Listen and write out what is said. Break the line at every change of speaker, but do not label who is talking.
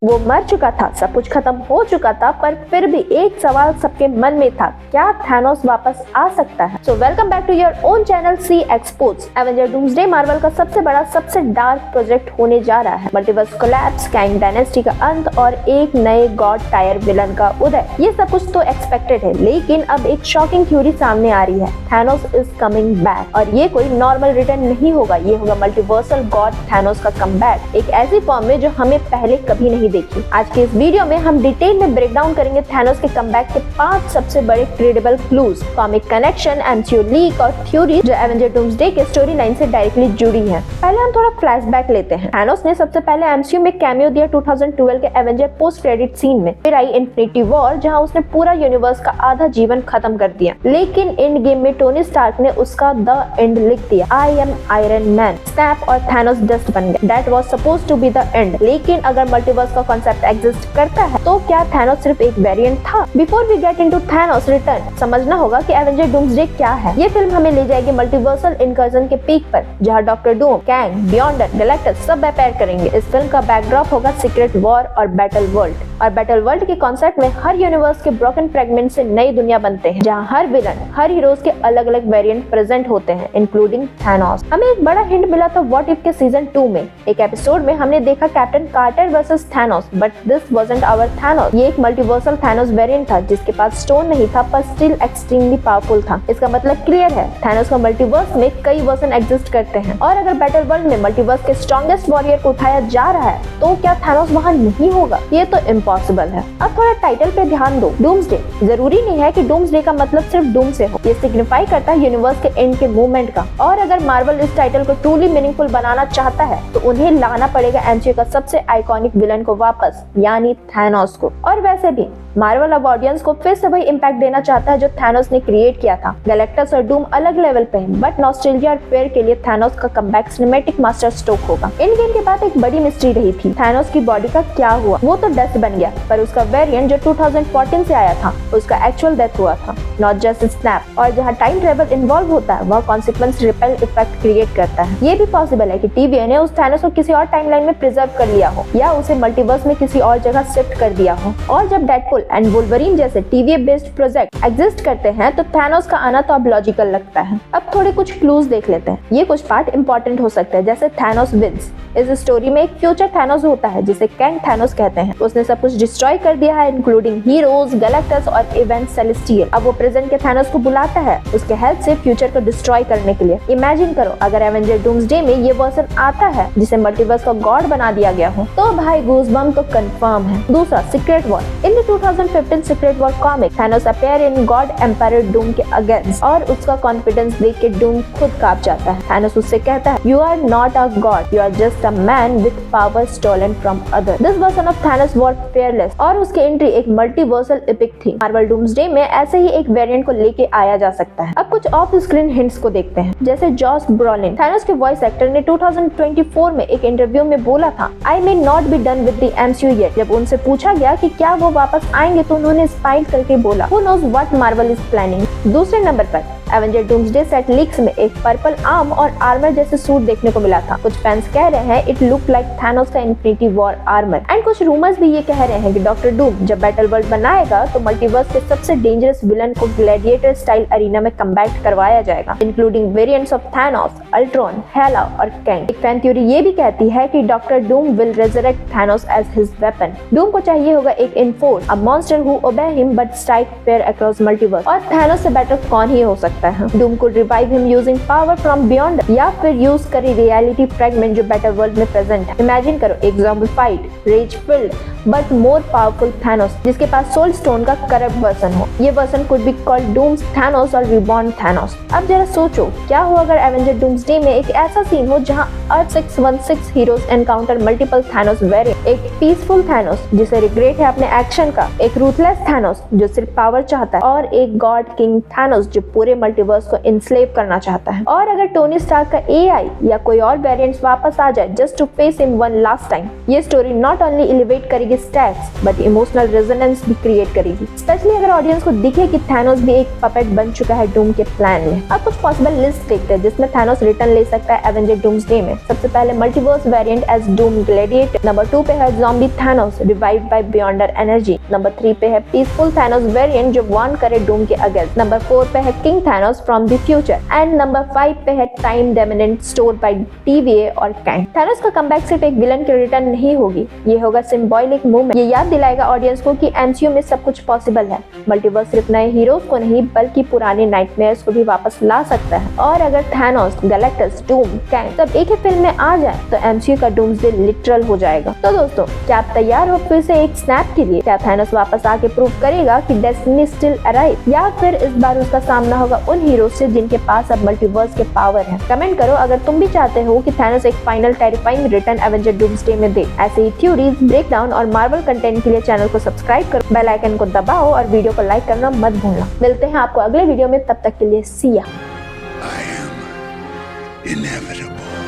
वो मर चुका था, सब कुछ खत्म हो चुका था, पर फिर भी एक सवाल सबके मन में था, क्या थैनोस वापस आ सकता है? So welcome back to your own channel C exports. Avenger Doomsday Marvel का सबसे बड़ा, सबसे डार्क प्रोजेक्ट होने जा रहा है। मल्टीवर्स कोलैप्स, कांग डायनेस्टी का अंत और एक नए गॉड टायर विलन का उदय। ये सब कुछ तो एक्सपेक्टेड है, लेकिन अब एक शॉकिंग थ्योरी सामने आ रही है, थैनोस इज कमिंग बैक। और ये कोई नॉर्मल रिटर्न नहीं होगा, ये होगा मल्टीवर्सल गॉड थैनोस का कमबैक, एक ऐसी फॉर्म में जो हमें पहले कभी नहीं देखी। आज के इस वीडियो में हम डिटेल में ब्रेक डाउन करेंगे थैनोस के कमबैक के 5 सबसे बड़े credible clues, comic connection, MCU leak और थ्योरी जो एवेंजर डूम्सडे के स्टोरी लाइन से डायरेक्टली जुड़ी है। पहले हम थोड़ा फ्लैशबैक लेते हैं। थैनोस ने सबसे पहले एमसीयू में कैमियो दिया 2012 के एवेंजर पोस्ट क्रेडिट सीन में। फिर आई इन्फिनिटी वॉर, जहां उसने पूरा यूनिवर्स का आधा जीवन खत्म कर दिया। लेकिन एंड गेम में टोनी स्टार्क ने उसका द एंड लिख दिया, I am Iron Man. Snap और थैनोस डस्ट बन गए। That was supposed to be the end. लेकिन अगर मल्टीवर्स का कॉन्सेप्ट एग्जिस्ट करता है तो क्या थैनोस सिर्फ एक वेरिएंट था? Before we get into Thanos return, समझना होगा कि एवेंजर डूम्सडे क्या है। ये फिल्म हमें ले जाएगी मल्टीवर्सल इनकर्जन के पीक पर, जहां डॉक्टर डूम, कैंग, बियॉन्डर, गैलेक्टस सब अपीयर करेंगे। इस फिल्म का बैकड्रॉप होगा सीक्रेट वॉर और बैटल वर्ल्ड। और बैटल वर्ल्ड के कॉन्सेप्ट में हर यूनिवर्स के ब्रोकन फ्रेगमेंट से नई दुनिया बनते हैं, जहां हर विलन, हर हीरोज के अलग अलग वेरिएंट प्रेजेंट होते हैं, इंक्लूडिंग थैनोस। हमें एक बड़ा हिंट मिला था व्हाट इफ के सीजन 2 में। एक एपिसोड में हमने देखा Captain Carter versus Thanos, but this wasn't our Thanos. ये एक मल्टीवर्सल थैनोस वेरिएंट था जिसके पास स्टोन नहीं था, पर स्टिल एक्सट्रीमली पावरफुल था। इसका मतलब क्लियर है, थैनोस का मल्टीवर्स में कई वर्जन एग्जिस्ट करते हैं। और अगर बैटल वर्ल्ड में मल्टीवर्स के स्ट्रॉन्गेस्ट वॉरियर को उठाया जा रहा है तो क्या थैनोस वहाँ नहीं होगा? ये तो इम्पॉसिबल है। अब थोड़ा टाइटल पे ध्यान दो, डूम्सडे। जरूरी नहीं है कि डूम्सडे का मतलब सिर्फ डूम से हो, ये सिग्निफाई करता है यूनिवर्स के एंड के मूवमेंट का। और अगर मार्वल इस टाइटल को ट्रूली मीनिंगफुल बनाना चाहता है तो उन्हें लाना पड़ेगा एमसीयू का सबसे आइकॉनिक विलन को वापस, यानी थैनोस को। और वैसे भी मार्वल अब ऑडियंस को फिर से वही इम्पैक्ट देना चाहता है जो थैनोस ने क्रिएट किया था। गैलेक्टस और डूम अलग लेवल पे हैं, बट नॉस्टैल्जिया और फेयर के लिए थैनोस का कमबैक सिनेमैटिक मास्टर स्ट्रोक होगा। एंड गेम के बाद एक बड़ी मिस्ट्री रही थी, थैनोस की बॉडी का क्या हुआ? वो तो डस्ट बन गया, पर उसका वेरिएंट जो 2014 से आया था उसका एक्चुअल डेथ हुआ था, नॉट जस्ट स्नैप। और जहाँ टाइम ट्रेवल इन्वॉल्व होता है वह कॉन्सिक्वेंस रिपेल इफेक्ट क्रिएट करता है। ये भी पॉसिबल है कि TVA ने उस थैनोस को किसी और टाइमलाइन में प्रिजर्व कर लिया हो या उसे मल्टीवर्स में किसी और जगह शिफ्ट कर दिया हो। और जब डेडपुल एंड वुल्वरीन जैसे TVA बेस्ड प्रोजेक्ट एग्जिस्ट करते हैं तो थैनोस का आना तो अब लॉजिकल लगता है। अब थोड़े कुछ क्लूज देख लेते हैं। ये कुछ पार्ट इंपॉर्टेंट हो सकते हैं, जैसे थैनोस विंस। इस स्टोरी में एक फ्यूचर थैनोस होता है जिसे कैंग थैनोस कहते हैं। उसने सब कुछ डिस्ट्रॉय कर दिया है, इंक्लूडिंग हीरोज, गैलेक्टस और इवेंट सेलेस्टियल। अब वो प्रेजेंट के थैनोस को बुलाता है उसके हेल्प से फ्यूचर को डिस्ट्रॉय करने के लिए। इमेजिन करो अगर एवेंजर डूम्सडे में ये वर्जन आता है जिसे मल्टीवर्स का गॉड बना दिया गया हो, तो भाई गूज़बम्प तो कंफर्म है। दूसरा, secret war. In the 2015 secret war comic, Thanos appear in God Empire Doom के अगेंस्ट, और उसका कॉन्फिडेंस देख के डूम खुद कांप जाता है। थैनोस उससे कहता है, you are not a god, you are just a man with power stolen from other. This version of Thanos was fearless, और उसकी एंट्री एक मल्टीवर्सल एपिक थी। मार्वल डूम्सडे में ऐसे ही एक वेरिएंट को लेके आया जा सकता है। अब कुछ ऑफ स्क्रीन हिंट्स को देखते हैं, जैसे जॉश ब्रॉलिन, थैनोस के वॉइस एक्टर ने 2024 में एक इंटरव्यू में बोला था, I may not be done with the MCU yet. जब उनसे पूछा गया कि क्या वो वापस आएंगे तो उन्होंने स्माइल करके बोला, Who knows what Marvel is planning। दूसरे नंबर पर एवेंजर डूम्सडे सेट लीक्स में एक पर्पल आर्म और आर्मर जैसे सूट देखने को मिला था। कुछ फैंस कह रहे हैं इट लुक लाइक थैनोस का इन्फिनिटी वॉर आर्मर। एंड कुछ रूमर्स भी ये कह रहे हैं कि डॉक्टर डूम जब बैटल वर्ल्ड बनाएगा तो मल्टीवर्स के सबसे डेंजरस विलन को ग्लैडिएटर स्टाइल अरीना में कम्बैट करवाया जाएगा, including variants of Thanos, Ultron, Hela और कैंग। एक फैन थ्योरी ये भी कहती है कि doctor Doom will resurrect Thanos as his weapon. Doom को चाहिए होगा एक enforcer, a monster who obey him but strike fear across multiverse. और थैनोस से बेटर कौन ही हो सकता है? डूम को revive him using power from beyond, या फिर यूज करे रियलिटी फ्रेगमेंट जो बैटल वर्ल्ड में प्रेजेंट है। इमेजिन करो एक zombie fight, rage filled but more powerful Thanos जिसके पास सोल स्टोन का करप्ट वर्जन हो। ये version could be called Dooms Thanos और रिबॉर्न थैनोस। अब जरा सोचो, क्या हो अगर एवेंजर डूम्सडे में एक ऐसा सीन हो जहां अर्थ 616 heroes encounter multiple Thanos variant, एक पीसफुल थैनोस जिसे रिग्रेट है अपने एक्शन का, एक रूथलेस थैनोस जो सिर्फ पावर चाहता है, और एक गॉड किंग थैनोस जो पूरे मल्टीवर्स को इंस्लेव करना चाहता है। और अगर टोनी स्टार्क का एआई या कोई और वेरिएंट्स वापस आ जाए just to face him one last time, ये स्टोरी नॉट ओनली एलिवेट करेगी स्टैट्स बट इमोशनल रेजोनेंस भी क्रिएट करेगी, स्पेशली अगर ऑडियंस को दिखे कि थैनोस भी एक पपेट बन चुका है डूम के प्लान में। अब कुछ पॉसिबल लिस्ट देखते हैं जिसमें थैनोस रिटर्न ले सकता है एवेंजर डूम्सडे में। सबसे पहले multiverse variant as Doom gladiator. Number 2 पे है zombie Thanos revived by Beyonder energy. Number 3 पे है पीसफुल थैनोस वेरिएंट जो वार्न करे डूम के अगेंस्ट। नंबर 4 पे है king Thanos from the future and number 5 पे है time dominant stored by TVA और कैंग। थैनोस का कमबैक सिर्फ एक विलन के रिटर्न नहीं होगी, ये होगा सिंबॉलिक मूवमेंट। ये याद दिलाएगा ऑडियंस को कि MCU में सब कुछ पॉसिबल है। मल्टीवर्स सिर्फ नए हीरोज को नहीं बल्कि पुराने नाइटमेयर्स को भी वापस ला सकता है। और अगर थैनोस, गैलेक्टस, डूम, कैंग सब एक ही फिल्म में आ जाए तो MCU का डूम्सडे लिटरल हो जाएगा। तो दोस्तों, क्या आप तैयार हो फिर से एक स्नैप के लिए? क्या थैनोस वापस आके प्रूव करेगा कि डेस्टिनी स्टिल अराइव, या फिर इस बार उसका सामना होगा उन हीरोज से जिनके पास अब मल्टीवर्स के पावर है? कमेंट करो अगर तुम भी चाहते हो कि थैनोस एक final terrifying return Avenger doomsday में दे। ऐसे ही थ्योरीज, ब्रेकडाउन और मार्वल कंटेंट के लिए चैनल को सब्सक्राइब करो, बेल आइकन को दबाओ और वीडियो को लाइक करना मत भूलना। मिलते हैं आपको अगले वीडियो में, तब तक के लिए सी या।
I am inevitable.